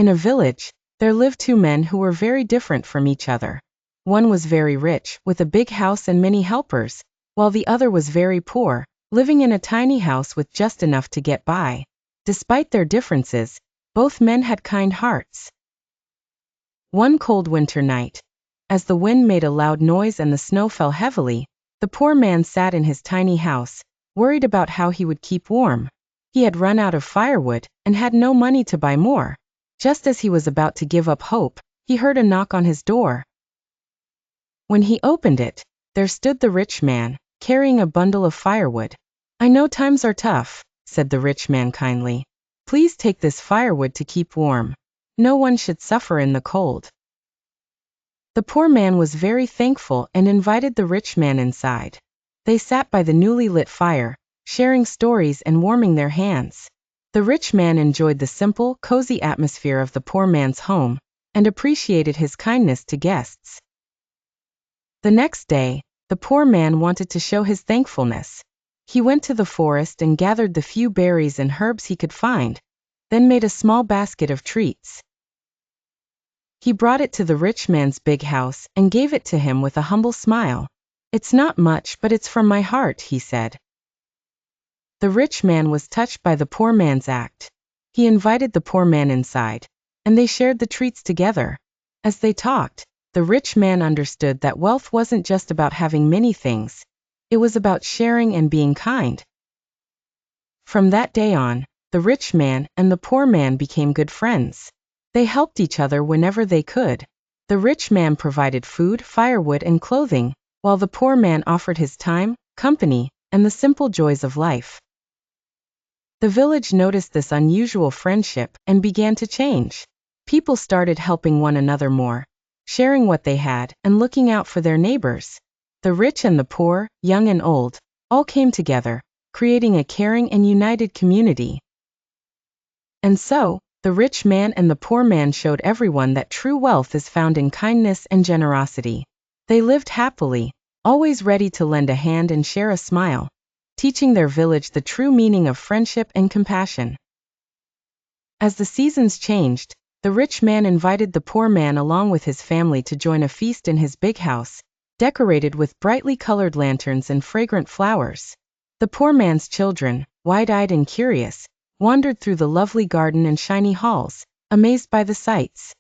In a village, there lived two men who were very different from each other. One was very rich, with a big house and many helpers, while the other was very poor, living in a tiny house with just enough to get by. Despite their differences, both men had kind hearts. One cold winter night, as the wind made a loud noise and the snow fell heavily, the poor man sat in his tiny house, worried about how he would keep warm. He had run out of firewood, and had no money to buy more. Just as he was about to give up hope, he heard a knock on his door. When he opened it, there stood the rich man, carrying a bundle of firewood. "I know times are tough," said the rich man kindly. "Please take this firewood to keep warm. No one should suffer in the cold." The poor man was very thankful and invited the rich man inside. They sat by the newly lit fire, sharing stories and warming their hands. The rich man enjoyed the simple, cozy atmosphere of the poor man's home, and appreciated his kindness to guests. The next day, the poor man wanted to show his thankfulness. He went to the forest and gathered the few berries and herbs he could find, then made a small basket of treats. He brought it to the rich man's big house and gave it to him with a humble smile. "It's not much, but it's from my heart," he said. The rich man was touched by the poor man's act. He invited the poor man inside, and they shared the treats together. As they talked, the rich man understood that wealth wasn't just about having many things. It was about sharing and being kind. From that day on, the rich man and the poor man became good friends. They helped each other whenever they could. The rich man provided food, firewood, and clothing, while the poor man offered his time, company, and the simple joys of life. The village noticed this unusual friendship and began to change. People started helping one another more, sharing what they had, and looking out for their neighbors. The rich and the poor, young and old, all came together, creating a caring and united community. And so, the rich man and the poor man showed everyone that true wealth is found in kindness and generosity. They lived happily, always ready to lend a hand and share a smile, teaching their village the true meaning of friendship and compassion. As the seasons changed, the rich man invited the poor man along with his family to join a feast in his big house, decorated with brightly colored lanterns and fragrant flowers. The poor man's children, wide-eyed and curious, wandered through the lovely garden and shiny halls, amazed by the sights.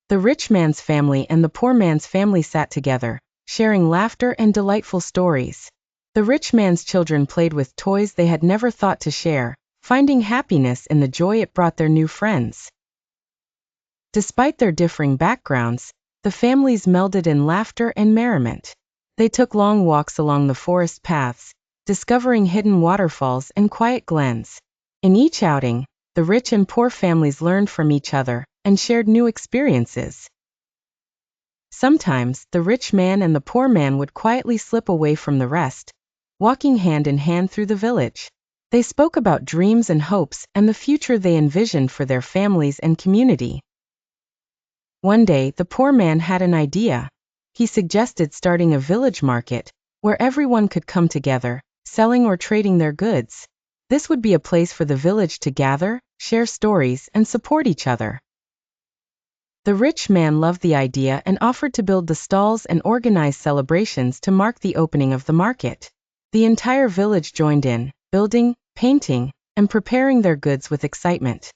The rich man's family and the poor man's family sat together, sharing laughter and delightful stories. The rich man's children played with toys they had never thought to share, finding happiness in the joy it brought their new friends. Despite their differing backgrounds, the families melded in laughter and merriment. They took long walks along the forest paths, discovering hidden waterfalls and quiet glens. In each outing, the rich and poor families learned from each other and shared new experiences. Sometimes, the rich man and the poor man would quietly slip away from the rest, walking hand in hand through the village. They spoke about dreams and hopes and the future they envisioned for their families and community. One day, the poor man had an idea. He suggested starting a village market, where everyone could come together, selling or trading their goods. This would be a place for the village to gather, share stories, and support each other. The rich man loved the idea and offered to build the stalls and organize celebrations to mark the opening of the market. The entire village joined in, building, painting, and preparing their goods with excitement.